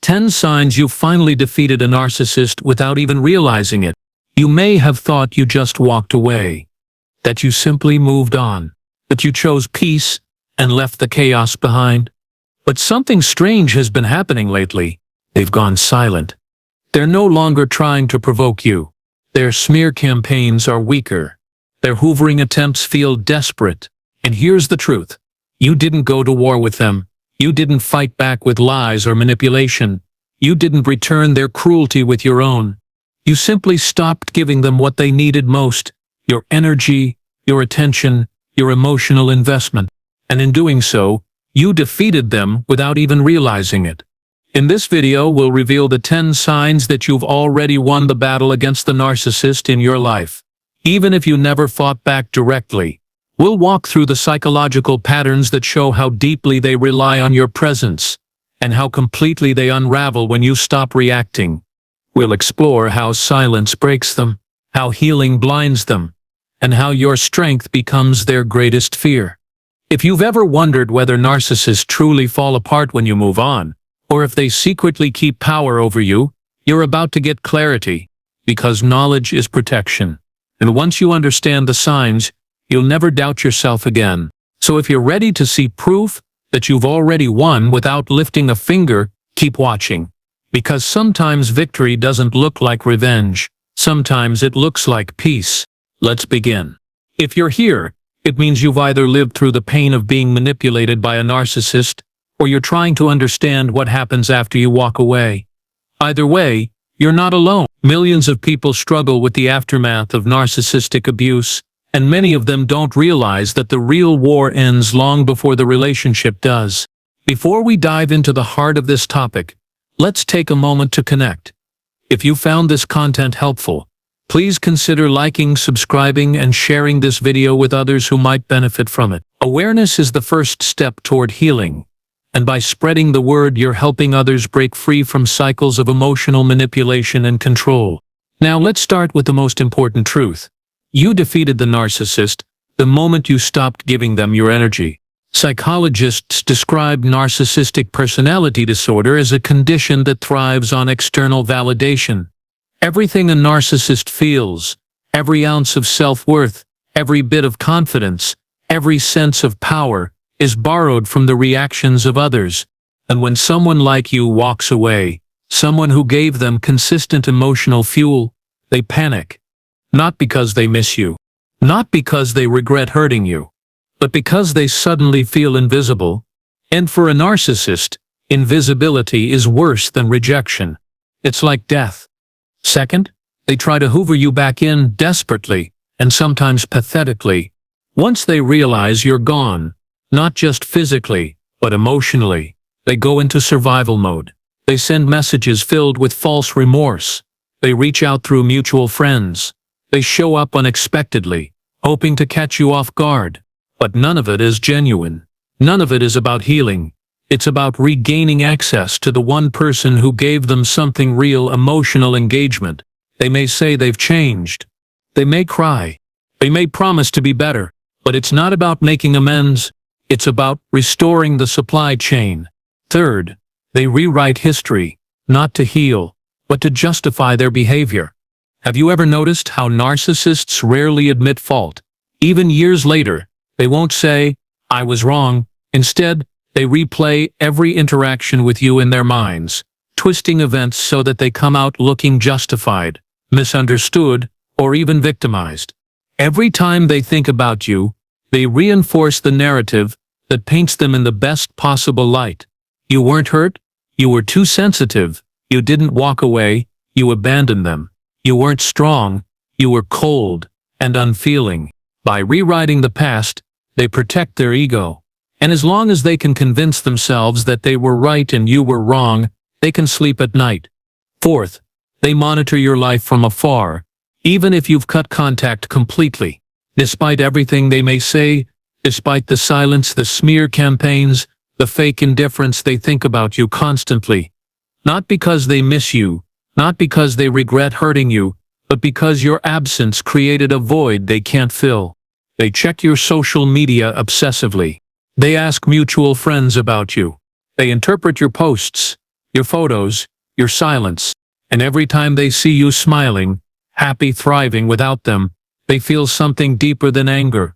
10 signs you finally defeated a narcissist without even realizing it. You may have thought you just walked away, that you simply moved on, that you chose peace and left the chaos behind. But something strange has been happening lately. They've gone silent. They're no longer trying to provoke you. Their smear campaigns are weaker. Their hoovering attempts feel desperate. And here's the truth. You didn't go to war with them. You didn't fight back with lies or manipulation. You didn't return their cruelty with your own. You simply stopped giving them what they needed most: your energy, your attention, your emotional investment. And in doing so, you defeated them without even realizing it. In this video, we'll reveal the 10 signs that you've already won the battle against the narcissist in your life. Even if you never fought back directly, we'll walk through the psychological patterns that show how deeply they rely on your presence, and how completely they unravel when you stop reacting. We'll explore how silence breaks them, how healing blinds them, and how your strength becomes their greatest fear. If you've ever wondered whether narcissists truly fall apart when you move on, or if they secretly keep power over you, you're about to get clarity, because knowledge is protection. And once you understand the signs, you'll never doubt yourself again. So if you're ready to see proof that you've already won without lifting a finger, keep watching. Because sometimes victory doesn't look like revenge. Sometimes it looks like peace. Let's begin. If you're here, it means you've either lived through the pain of being manipulated by a narcissist, or you're trying to understand what happens after you walk away. Either way, you're not alone. Millions of people struggle with the aftermath of narcissistic abuse, and many of them don't realize that the real war ends long before the relationship does. Before we dive into the heart of this topic, let's take a moment to connect. If you found this content helpful, please consider liking, subscribing, and sharing this video with others who might benefit from it. Awareness is the first step toward healing, and by spreading the word, you're helping others break free from cycles of emotional manipulation and control. Now let's start with the most important truth. You defeated the narcissist the moment you stopped giving them your energy. Psychologists describe narcissistic personality disorder as a condition that thrives on external validation. Everything a narcissist feels, every ounce of self-worth, every bit of confidence, every sense of power, is borrowed from the reactions of others. And when someone like you walks away, someone who gave them consistent emotional fuel, they panic. Not because they miss you, not because they regret hurting you, but because they suddenly feel invisible. And for a narcissist, invisibility is worse than rejection. It's like death. Second, they try to hoover you back in desperately, and sometimes pathetically. Once they realize you're gone, not just physically, but emotionally, they go into survival mode. They send messages filled with false remorse. They reach out through mutual friends. They show up unexpectedly, hoping to catch you off guard. But none of it is genuine. None of it is about healing. It's about regaining access to the one person who gave them something real: emotional engagement. They may say they've changed. They may cry. They may promise to be better. But it's not about making amends. It's about restoring the supply chain. Third, they rewrite history, not to heal, but to justify their behavior. Have you ever noticed how narcissists rarely admit fault? Even years later, they won't say, "I was wrong." Instead, they replay every interaction with you in their minds, twisting events so that they come out looking justified, misunderstood, or even victimized. Every time they think about you, they reinforce the narrative that paints them in the best possible light. You weren't hurt. You were too sensitive. You didn't walk away. You abandoned them. You weren't strong. You were cold and unfeeling. By rewriting the past, they protect their ego. And as long as they can convince themselves that they were right and you were wrong, they can sleep at night. Fourth, they monitor your life from afar, even if you've cut contact completely. Despite everything they may say, despite the silence, the smear campaigns, the fake indifference, they think about you constantly. Not because they miss you, not because they regret hurting you, but because your absence created a void they can't fill. They check your social media obsessively. They ask mutual friends about you. They interpret your posts. your photos, your silence. And every time they see you smiling, happy, thriving without them, they feel something deeper than anger.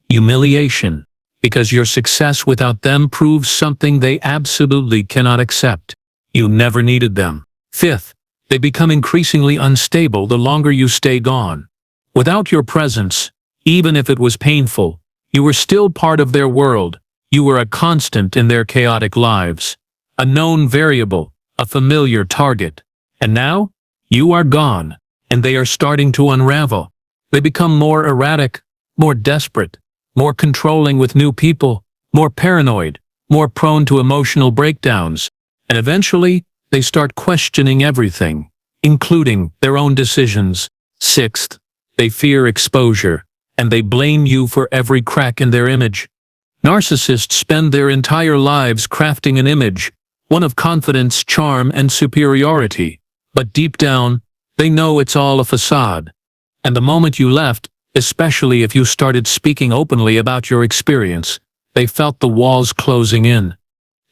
Humiliation. Because your success without them proves something they absolutely cannot accept. You never needed them. Fifth, they become increasingly unstable the longer you stay gone. Without your presence, even if it was painful, you were still part of their world. You were a constant in their chaotic lives. A known variable, a familiar target. And now, you are gone, and they are starting to unravel. They become more erratic, more desperate, more controlling with new people, more paranoid, more prone to emotional breakdowns, and eventually, they start questioning everything, including their own decisions. Sixth, they fear exposure, and they blame you for every crack in their image. Narcissists spend their entire lives crafting an image, one of confidence, charm, and superiority. But deep down, they know it's all a facade. And the moment you left, especially if you started speaking openly about your experience, they felt the walls closing in.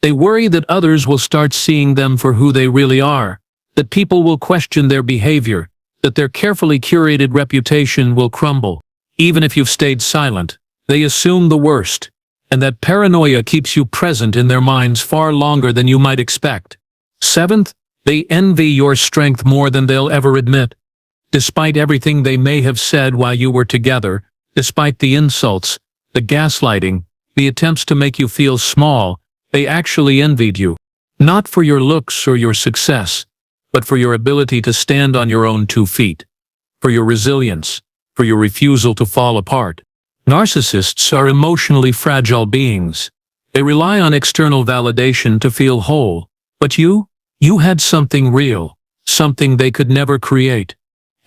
They worry that others will start seeing them for who they really are, that people will question their behavior, that their carefully curated reputation will crumble. Even if you've stayed silent, they assume the worst, and that paranoia keeps you present in their minds far longer than you might expect. Seventh, they envy your strength more than they'll ever admit. Despite everything they may have said while you were together, despite the insults, the gaslighting, the attempts to make you feel small, they actually envied you. Not for your looks or your success, but for your ability to stand on your own 2 feet. For your resilience, for your refusal to fall apart. Narcissists are emotionally fragile beings. They rely on external validation to feel whole. But you had something real, something they could never create.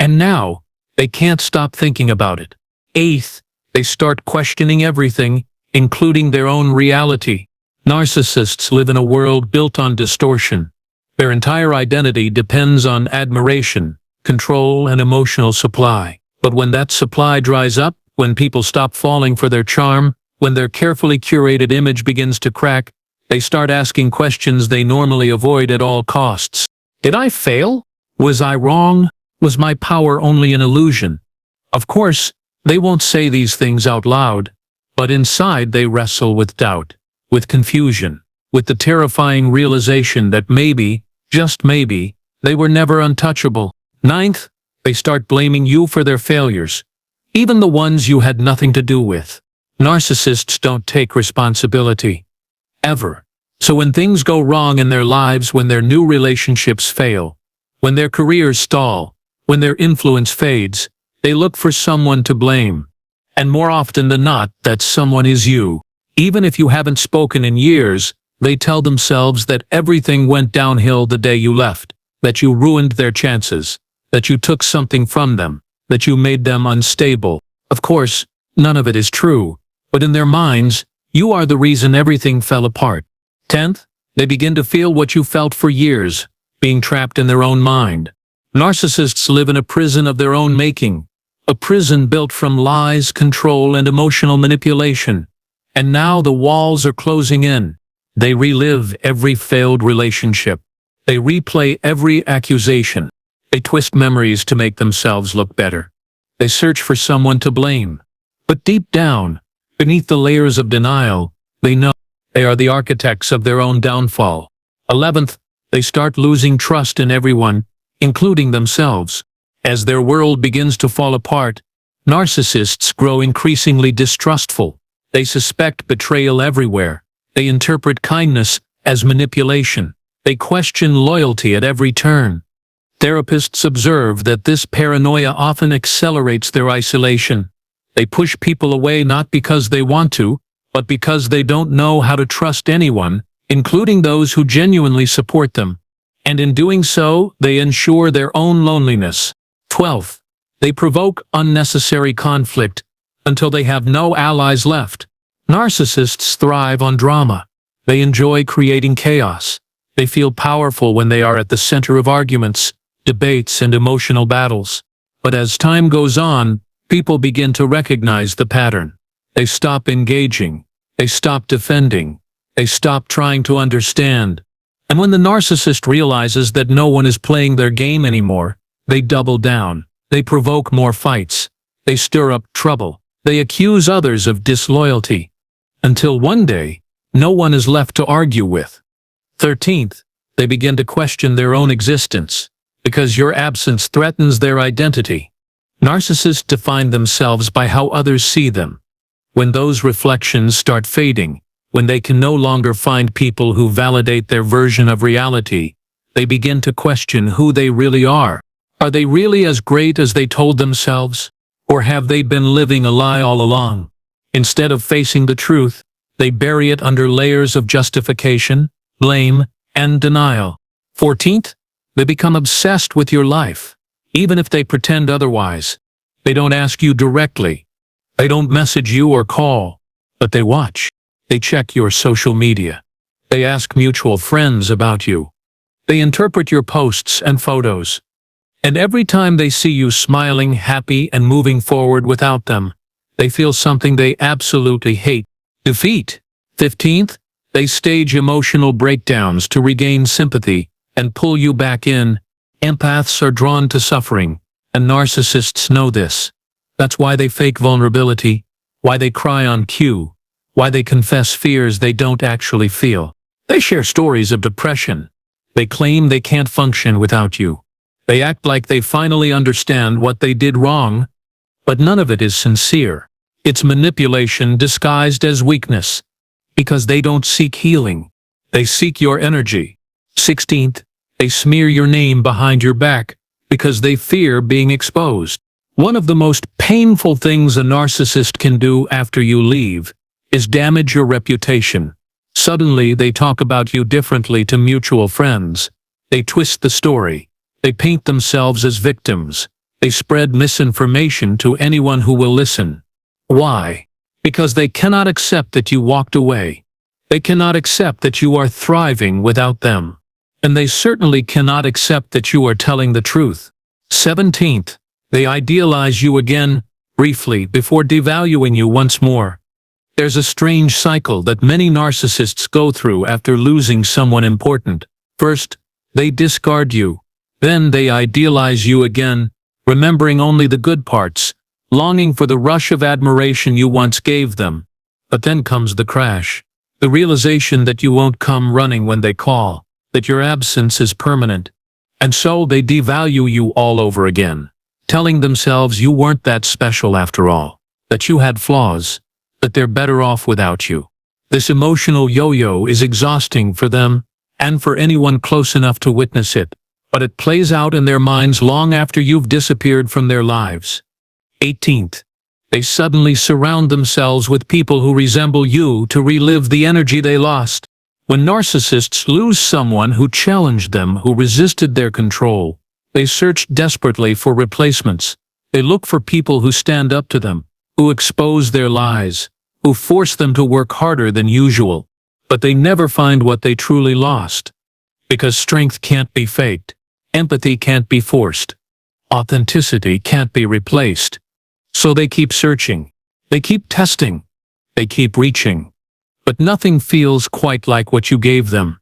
And now, they can't stop thinking about it. Eighth, they start questioning everything, including their own reality. Narcissists live in a world built on distortion. Their entire identity depends on admiration, control, and emotional supply. But when that supply dries up, when people stop falling for their charm, when their carefully curated image begins to crack, they start asking questions they normally avoid at all costs. Did I fail? Was I wrong? Was my power only an illusion? Of course, they won't say these things out loud, but inside they wrestle with doubt, with confusion, with the terrifying realization that maybe, just maybe, they were never untouchable. Ninth, they start blaming you for their failures, even the ones you had nothing to do with. Narcissists don't take responsibility. Ever. So when things go wrong in their lives, when their new relationships fail, when their careers stall, when their influence fades, they look for someone to blame. And more often than not, that someone is you. Even if you haven't spoken in years, they tell themselves that everything went downhill the day you left, that you ruined their chances, that you took something from them, that you made them unstable. Of course, none of it is true, but in their minds, you are the reason everything fell apart. 10th, they begin to feel what you felt for years, being trapped in their own mind. Narcissists live in a prison of their own making, a prison built from lies, control, and emotional manipulation. And now the walls are closing in. They relive every failed relationship. They replay every accusation. They twist memories to make themselves look better. They search for someone to blame. But deep down, beneath the layers of denial, they know they are the architects of their own downfall. 11th, they start losing trust in everyone, including themselves. As their world begins to fall apart, narcissists grow increasingly distrustful. They suspect betrayal everywhere. They interpret kindness as manipulation. They question loyalty at every turn. Therapists observe that this paranoia often accelerates their isolation. They push people away not because they want to, but because they don't know how to trust anyone, including those who genuinely support them. And in doing so, they ensure their own loneliness. 12th, they provoke unnecessary conflict until they have no allies left. Narcissists thrive on drama. They enjoy creating chaos. They feel powerful when they are at the center of arguments, debates, and emotional battles. But as time goes on, people begin to recognize the pattern. They stop engaging. They stop defending. They stop trying to understand. And when the narcissist realizes that no one is playing their game anymore, they double down. They provoke more fights. They stir up trouble. They accuse others of disloyalty. Until one day, no one is left to argue with. 13th, they begin to question their own existence, because your absence threatens their identity. Narcissists define themselves by how others see them. When those reflections start fading, when they can no longer find people who validate their version of reality, they begin to question who they really are. Are they really as great as they told themselves? Or have they been living a lie all along? Instead of facing the truth, they bury it under layers of justification, blame, and denial. 14th, they become obsessed with your life, even if they pretend otherwise. They don't ask you directly. They don't message you or call, but they watch. They check your social media. They ask mutual friends about you. They interpret your posts and photos. And every time they see you smiling, happy, and moving forward without them, they feel something they absolutely hate. Defeat. 15th, they stage emotional breakdowns to regain sympathy and pull you back in. Empaths are drawn to suffering, and narcissists know this. That's why they fake vulnerability, why they cry on cue, why they confess fears they don't actually feel. They share stories of depression. They claim they can't function without you. They act like they finally understand what they did wrong, but none of it is sincere. It's manipulation disguised as weakness, because they don't seek healing. They seek your energy. 16th, they smear your name behind your back, because they fear being exposed. One of the most painful things a narcissist can do after you leave is damage your reputation. Suddenly, they talk about you differently to mutual friends. They twist the story. They paint themselves as victims. They spread misinformation to anyone who will listen. Why? Because they cannot accept that you walked away. They cannot accept that you are thriving without them. And they certainly cannot accept that you are telling the truth. 17th, they idealize you again, briefly, before devaluing you once more. There's a strange cycle that many narcissists go through after losing someone important. First, they discard you. Then they idealize you again, remembering only the good parts, longing for the rush of admiration you once gave them. But then comes the crash. The realization that you won't come running when they call, that your absence is permanent. And so they devalue you all over again, telling themselves you weren't that special after all, that you had flaws, that they're better off without you. This emotional yo-yo is exhausting for them, and for anyone close enough to witness it, but it plays out in their minds long after you've disappeared from their lives. 18th, they suddenly surround themselves with people who resemble you to relive the energy they lost. When narcissists lose someone who challenged them, who resisted their control, they search desperately for replacements. They look for people who stand up to them, who expose their lies, who force them to work harder than usual. But they never find what they truly lost. Because strength can't be faked. Empathy can't be forced. Authenticity can't be replaced. So they keep searching. They keep testing. They keep reaching. But nothing feels quite like what you gave them.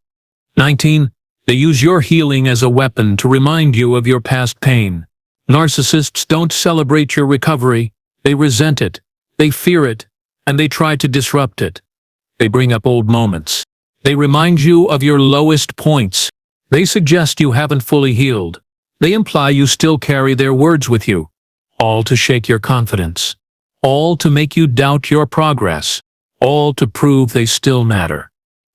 19. They use your healing as a weapon to remind you of your past pain. Narcissists don't celebrate your recovery. They resent it. They fear it. And they try to disrupt it. They bring up old moments. They remind you of your lowest points. They suggest you haven't fully healed. They imply you still carry their words with you. All to shake your confidence. All to make you doubt your progress. All to prove they still matter.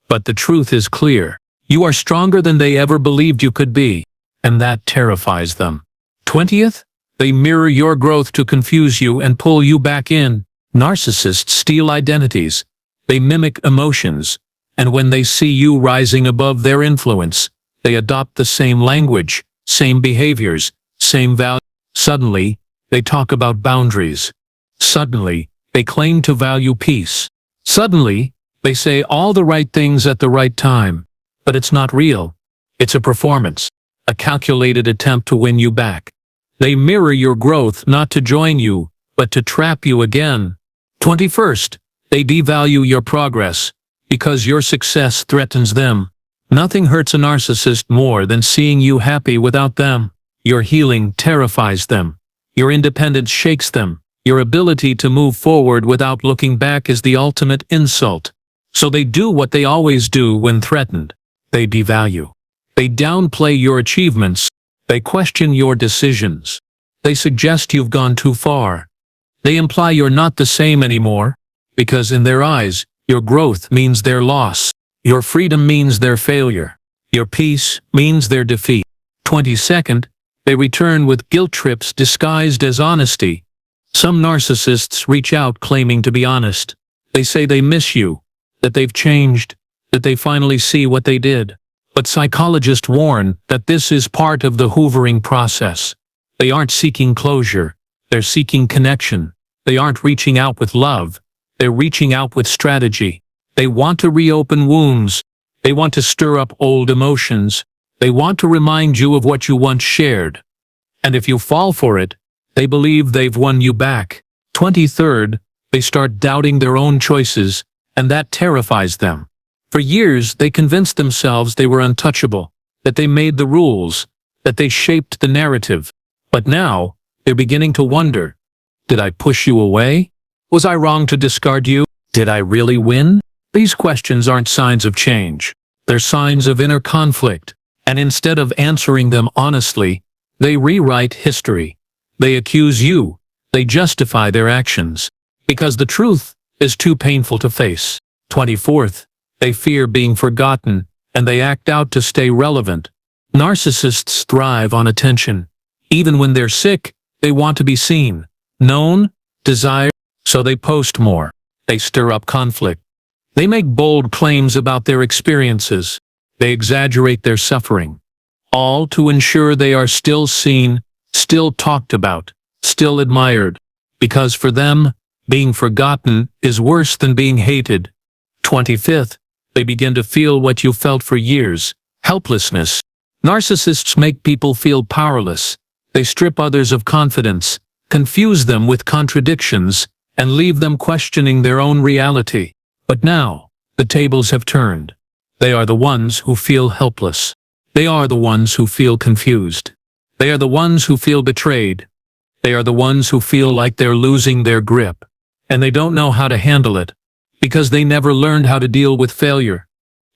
But the truth is clear. You are stronger than they ever believed you could be. And that terrifies them. 20th, they mirror your growth to confuse you and pull you back in. Narcissists steal identities. They mimic emotions. And when they see you rising above their influence, they adopt the same language, same behaviors, same values. Suddenly, they talk about boundaries. Suddenly, they claim to value peace. Suddenly, they say all the right things at the right time. But it's not real. It's a performance, a calculated attempt to win you back. They mirror your growth not to join you, but to trap you again. 21st, they devalue your progress, because your success threatens them. Nothing hurts a narcissist more than seeing you happy without them. Your healing terrifies them. Your independence shakes them. Your ability to move forward without looking back is the ultimate insult. So they do what they always do when threatened. They devalue. They downplay your achievements. They question your decisions. They suggest you've gone too far. They imply you're not the same anymore, because in their eyes, your growth means their loss. Your freedom means their failure. Your peace means their defeat. 22nd, they return with guilt trips disguised as honesty. Some narcissists reach out claiming to be honest. They say they miss you, that they've changed, that they finally see what they did. But psychologists warn that this is part of the hoovering process. They aren't seeking closure. They're seeking connection. They aren't reaching out with love. They're reaching out with strategy. They want to reopen wounds. They want to stir up old emotions. They want to remind you of what you once shared. And if you fall for it, they believe they've won you back. 23rd, they start doubting their own choices, and that terrifies them. For years, they convinced themselves they were untouchable, that they made the rules, that they shaped the narrative. But now, they're beginning to wonder, did I push you away? Was I wrong to discard you? Did I really win? These questions aren't signs of change. They're signs of inner conflict. And instead of answering them honestly, they rewrite history. They accuse you. They justify their actions. Because the truth is too painful to face. 24th, they fear being forgotten, and they act out to stay relevant. Narcissists thrive on attention. Even when they're sick, they want to be seen, known, desired, so they post more. They stir up conflict. They make bold claims about their experiences. They exaggerate their suffering, all to ensure they are still seen, still talked about, still admired, because for them, being forgotten is worse than being hated. 25th, they begin to feel what you felt for years, helplessness. Narcissists make people feel powerless. They strip others of confidence, confuse them with contradictions, and leave them questioning their own reality. But now, the tables have turned. They are the ones who feel helpless. They are the ones who feel confused. They are the ones who feel betrayed. They are the ones who feel like they're losing their grip. And they don't know how to handle it, because they never learned how to deal with failure.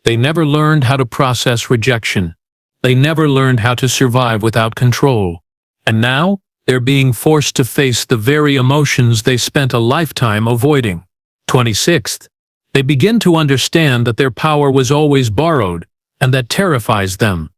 They never learned how to process rejection. They never learned how to survive without control. And now, they're being forced to face the very emotions they spent a lifetime avoiding. 26th, they begin to understand that their power was always borrowed, and that terrifies them.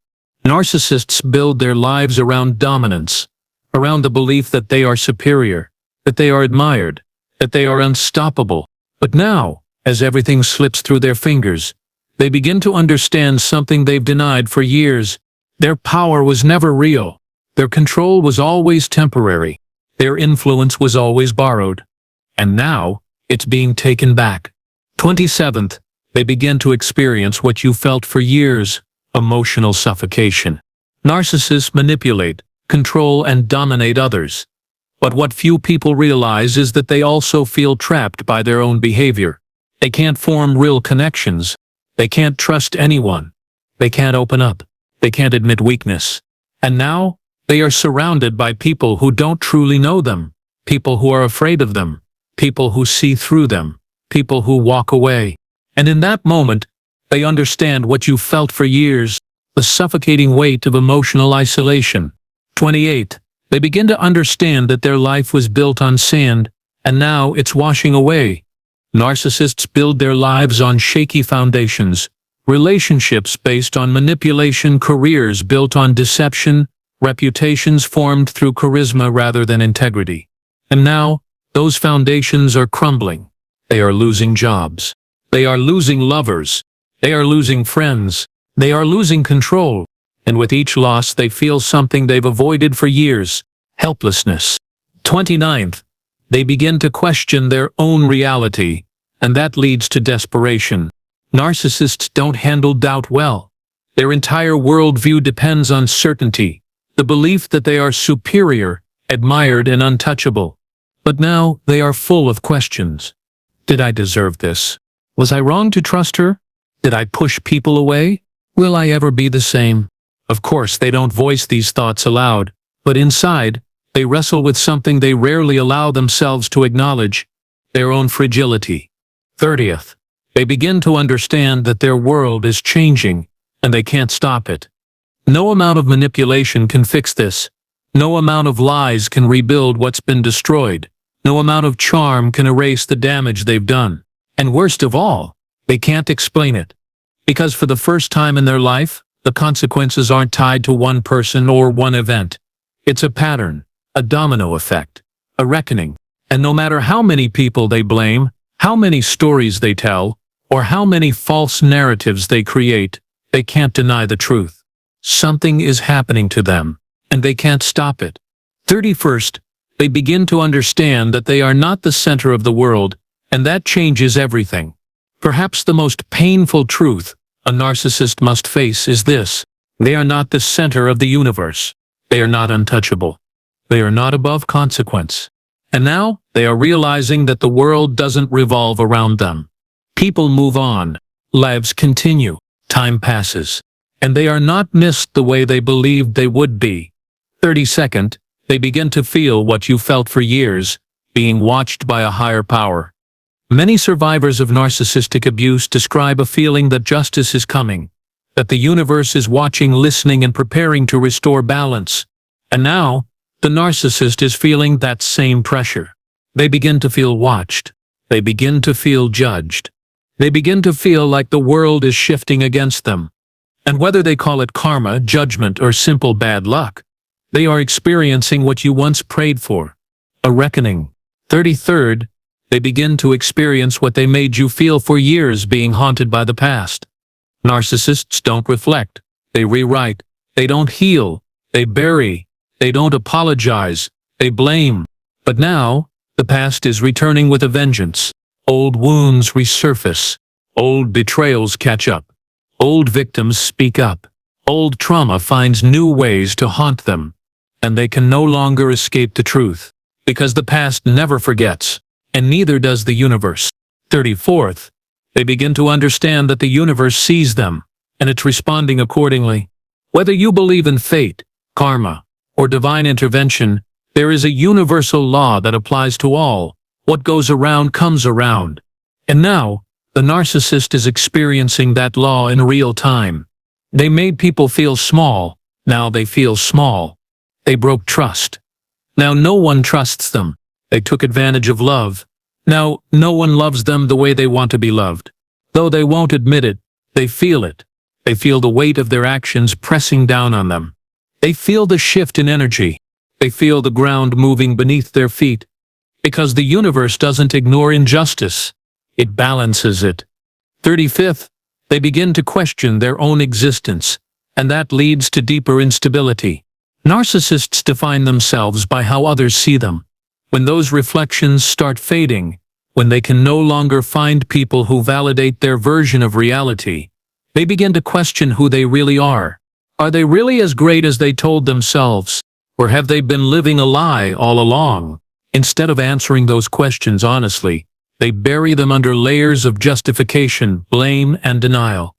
Narcissists build their lives around dominance, around the belief that they are superior, that they are admired, that they are unstoppable. But now, as everything slips through their fingers, they begin to understand something they've denied for years. Their power was never real. Their control was always temporary. Their influence was always borrowed. And now, it's being taken back. 27th, they begin to experience what you felt for years, emotional suffocation. Narcissists manipulate, control, and dominate others. But what few people realize is that they also feel trapped by their own behavior. They can't form real connections. They can't trust anyone. They can't open up. They can't admit weakness. And now, they are surrounded by people who don't truly know them, people who are afraid of them, people who see through them, people who walk away. And in that moment, they understand what you felt for years, the suffocating weight of emotional isolation. 28. They begin to understand that their life was built on sand, and now it's washing away. Narcissists build their lives on shaky foundations, relationships based on manipulation, careers built on deception, reputations formed through charisma rather than integrity. And now, those foundations are crumbling. They are losing jobs. They are losing lovers. They are losing friends. They are losing control. And with each loss they feel something they've avoided for years, helplessness. 29th, they begin to question their own reality, and that leads to desperation. Narcissists don't handle doubt well. Their entire worldview depends on certainty, the belief that they are superior, admired, and untouchable. But now they are full of questions. Did I deserve this? Was I wrong to trust her? Did I push people away? Will I ever be the same? Of course, they don't voice these thoughts aloud, but inside, they wrestle with something they rarely allow themselves to acknowledge: their own fragility. 30th, they begin to understand that their world is changing, and they can't stop it. No amount of manipulation can fix this. No amount of lies can rebuild what's been destroyed. No amount of charm can erase the damage they've done. And worst of all, they can't explain it. Because for the first time in their life, the consequences aren't tied to one person or one event. It's a pattern, a domino effect, a reckoning. And no matter how many people they blame, how many stories they tell, or how many false narratives they create, they can't deny the truth. Something is happening to them, and they can't stop it. 31st, they begin to understand that they are not the center of the world, and that changes everything. Perhaps the most painful truth a narcissist must face is this: they are not the center of the universe. They are not untouchable. They are not above consequence. And now, they are realizing that the world doesn't revolve around them. People move on. Lives continue. Time passes. And they are not missed the way they believed they would be. 32nd, they begin to feel what you felt for years: being watched by a higher power. Many survivors of narcissistic abuse describe a feeling that justice is coming, that the universe is watching, listening, and preparing to restore balance. And now, the narcissist is feeling that same pressure. They begin to feel watched. They begin to feel judged. They begin to feel like the world is shifting against them. And whether they call it karma, judgment, or simple bad luck, they are experiencing what you once prayed for: a reckoning. 33rd, they begin to experience what they made you feel for years: being haunted by the past. Narcissists don't reflect. They rewrite. They don't heal. They bury. They don't apologize. They blame. But now, the past is returning with a vengeance. Old wounds resurface. Old betrayals catch up. Old victims speak up. Old trauma finds new ways to haunt them. And they can no longer escape the truth. Because the past never forgets. And neither does the universe. 34th, they begin to understand that the universe sees them, and it's responding accordingly. Whether you believe in fate, karma, or divine intervention, there is a universal law that applies to all. What goes around comes around. And now, the narcissist is experiencing that law in real time. They made people feel small. Now they feel small. They broke trust. Now no one trusts them. They took advantage of love. Now no one loves them the way they want to be loved. Though they won't admit it, they feel it. They feel the weight of their actions pressing down on them. They feel the shift in energy. They feel the ground moving beneath their feet. Because the universe doesn't ignore injustice. It balances it. 35th, they begin to question their own existence, and that leads to deeper instability. Narcissists define themselves by how others see them. When those reflections start fading, when they can no longer find people who validate their version of reality, they begin to question who they really are. Are they really as great as they told themselves? Or have they been living a lie all along? Instead of answering those questions honestly, they bury them under layers of justification, blame, and denial.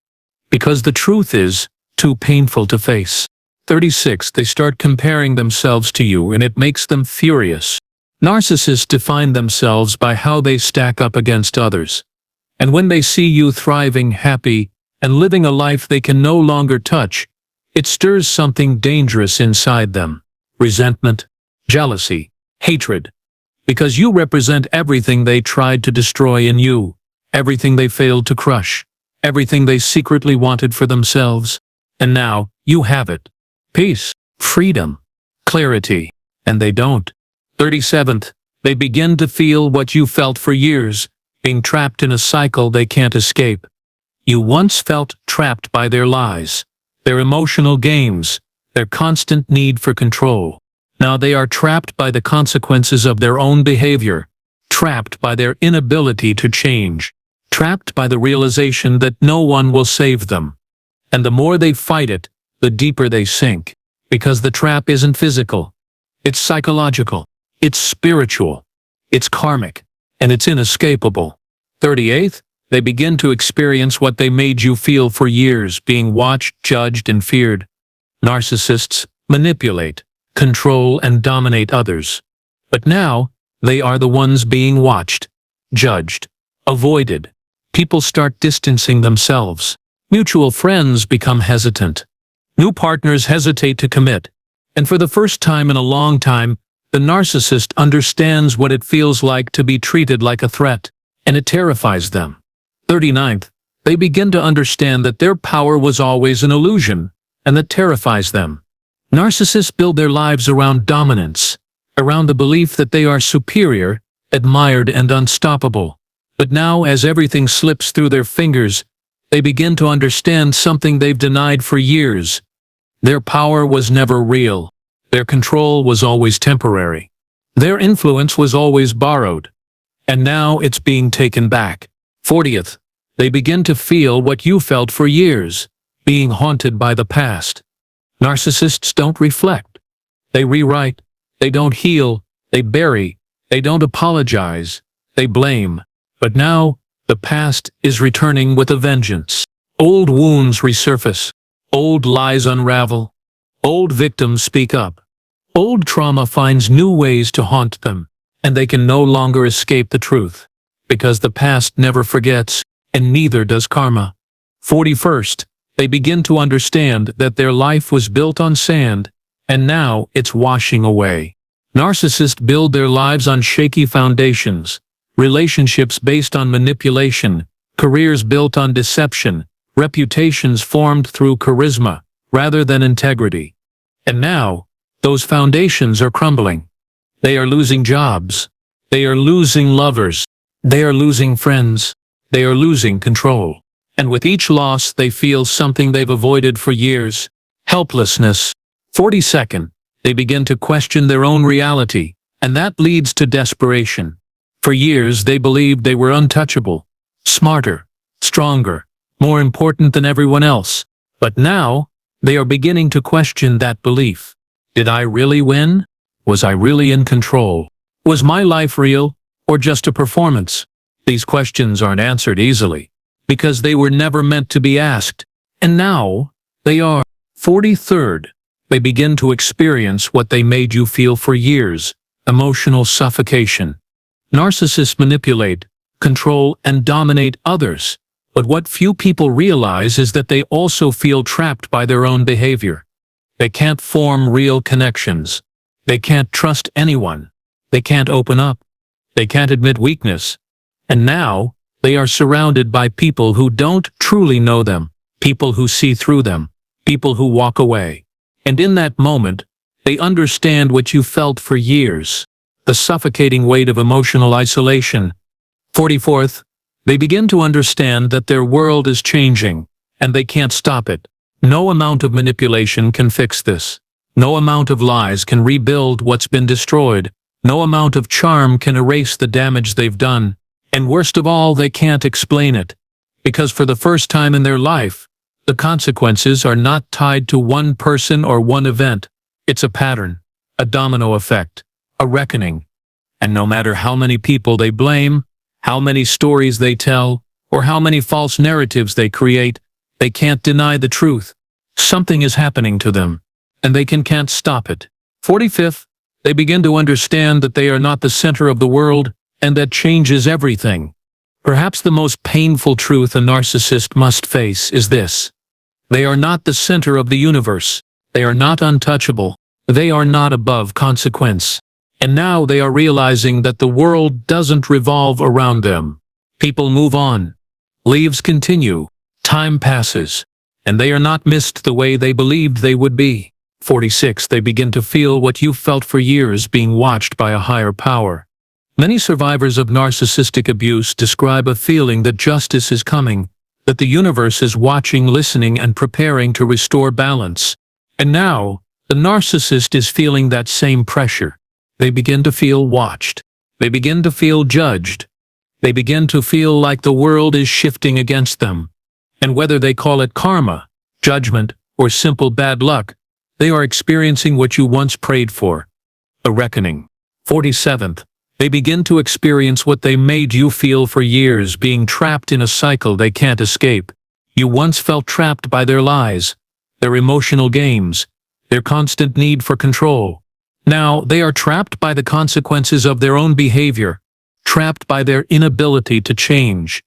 Because the truth is too painful to face. 36, they start comparing themselves to you, and it makes them furious. Narcissists define themselves by how they stack up against others. And when they see you thriving, happy, and living a life they can no longer touch, it stirs something dangerous inside them. Resentment, jealousy, hatred. Because you represent everything they tried to destroy in you, everything they failed to crush, everything they secretly wanted for themselves. And now, you have it. Peace, freedom, clarity. And they don't. 37th, they begin to feel what you felt for years, being trapped in a cycle they can't escape. You once felt trapped by their lies, their emotional games, their constant need for control. Now they are trapped by the consequences of their own behavior, trapped by their inability to change, trapped by the realization that no one will save them. And the more they fight it, the deeper they sink, because the trap isn't physical, it's psychological. It's spiritual, it's karmic, and it's inescapable. 38th, They begin to experience what they made you feel for years, being watched, judged, and feared. Narcissists manipulate, control, and dominate others. But now, they are the ones being watched, judged, avoided. People start distancing themselves. Mutual friends become hesitant. New partners hesitate to commit. And for the first time in a long time, the narcissist understands what it feels like to be treated like a threat, and it terrifies them. 39th, they begin to understand that their power was always an illusion, and that terrifies them. Narcissists build their lives around dominance, around the belief that they are superior, admired, and unstoppable. But now, as everything slips through their fingers, they begin to understand something they've denied for years. Their power was never real. Their control was always temporary. Their influence was always borrowed. And now it's being taken back. 40th, they begin to feel what you felt for years, being haunted by the past. Narcissists don't reflect. They rewrite. They don't heal. They bury. They don't apologize. They blame. But now, the past is returning with a vengeance. Old wounds resurface. Old lies unravel. Old victims speak up. Old trauma finds new ways to haunt them, and they can no longer escape the truth. Because the past never forgets, and neither does karma. 41st, they begin to understand that their life was built on sand, and now it's washing away. Narcissists build their lives on shaky foundations, relationships based on manipulation, careers built on deception, reputations formed through charisma, rather than integrity. And now, those foundations are crumbling. They are losing jobs. They are losing lovers. They are losing friends. They are losing control. And with each loss, they feel something they've avoided for years: helplessness. 42nd, they begin to question their own reality, and that leads to desperation. For years, they believed they were untouchable, smarter, stronger, more important than everyone else. But now, they are beginning to question that belief. Did I really win? Was I really in control? Was my life real, or just a performance? These questions aren't answered easily, because they were never meant to be asked. And now, they are. 43rd, they begin to experience what they made you feel for years: emotional suffocation. Narcissists manipulate, control, and dominate others. But what few people realize is that they also feel trapped by their own behavior. They can't form real connections. They can't trust anyone. They can't open up. They can't admit weakness. And now, they are surrounded by people who don't truly know them, people who see through them, people who walk away. And in that moment, they understand what you felt for years: the suffocating weight of emotional isolation. 44th, they begin to understand that their world is changing, and they can't stop it. No amount of manipulation can fix this. No amount of lies can rebuild what's been destroyed. No amount of charm can erase the damage they've done. And worst of all, they can't explain it. Because for the first time in their life, the consequences are not tied to one person or one event. It's a pattern, a domino effect, a reckoning. And no matter how many people they blame, how many stories they tell, or how many false narratives they create, they can't deny the truth. Something is happening to them, and they can't stop it. 45th, they begin to understand that they are not the center of the world, and that changes everything. Perhaps the most painful truth a narcissist must face is this: they are not the center of the universe. They are not untouchable. They are not above consequence. And now they are realizing that the world doesn't revolve around them. People move on. Lives continue. Time passes. And they are not missed the way they believed they would be. 46. They begin to feel what you felt for years, being watched by a higher power. Many survivors of narcissistic abuse describe a feeling that justice is coming, that the universe is watching, listening, and preparing to restore balance. And now, the narcissist is feeling that same pressure. They begin to feel watched. They begin to feel judged. They begin to feel like the world is shifting against them. And whether they call it karma, judgment, or simple bad luck, they are experiencing what you once prayed for: a reckoning. 47th, They begin to experience what they made you feel for years, being trapped in a cycle they can't escape. You once felt trapped by their lies, their emotional games, their constant need for control. Now they are trapped by the consequences of their own behavior, trapped by their inability to change,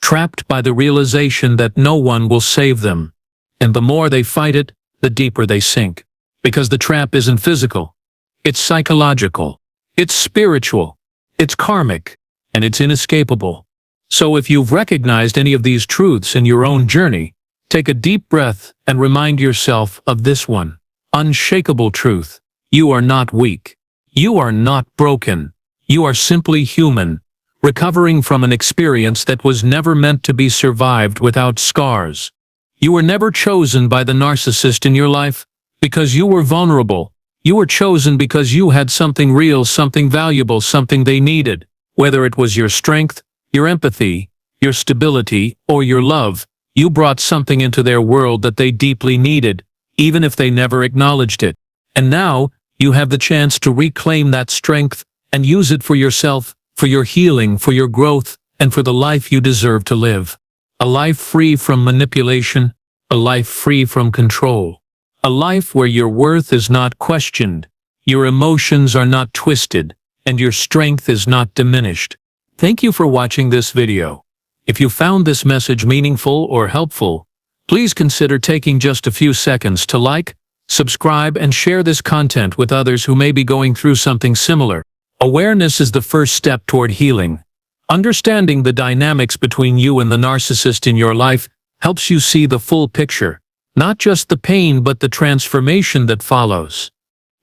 trapped by the realization that no one will save them. And the more they fight it, the deeper they sink. Because the trap isn't physical. It's psychological. It's spiritual. It's karmic. And it's inescapable. So if you've recognized any of these truths in your own journey, take a deep breath and remind yourself of this one unshakable truth. You are not weak. You are not broken. You are simply human, recovering from an experience that was never meant to be survived without scars. You were never chosen by the narcissist in your life because you were vulnerable. You were chosen because you had something real, something valuable, something they needed. Whether it was your strength, your empathy, your stability, or your love, you brought something into their world that they deeply needed, even if they never acknowledged it. And now, you have the chance to reclaim that strength and use it for yourself, for your healing, for your growth, and for the life you deserve to live. A life free from manipulation, a life free from control. A life where your worth is not questioned, your emotions are not twisted, and your strength is not diminished. Thank you for watching this video. If you found this message meaningful or helpful, please consider taking just a few seconds to like, subscribe, and share this content with others who may be going through something similar. Awareness is the first step toward healing. Understanding the dynamics between you and the narcissist in your life helps you see the full picture, not just the pain but the transformation that follows.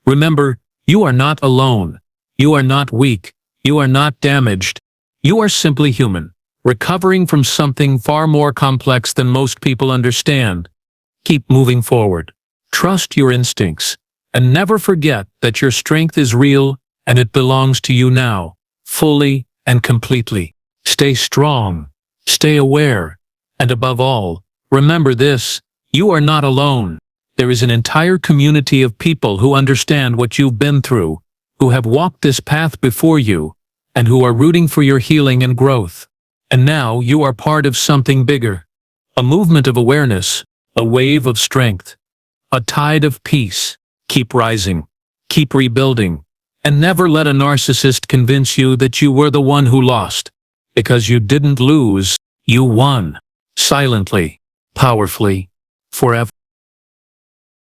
Remember, you are not alone. You are not weak. You are not damaged. You are simply human, recovering from something far more complex than most people understand. Keep moving forward. Trust your instincts, and never forget that your strength is real and it belongs to you now, fully and completely. Stay strong, stay aware, and above all, remember this: you are not alone. There is an entire community of people who understand what you've been through, who have walked this path before you, and who are rooting for your healing and growth. And now you are part of something bigger. A movement of awareness, a wave of strength, a tide of peace. Keep rising, keep rebuilding, and never let a narcissist convince you that you were the one who lost. Because you didn't lose, you won. Silently, powerfully, forever.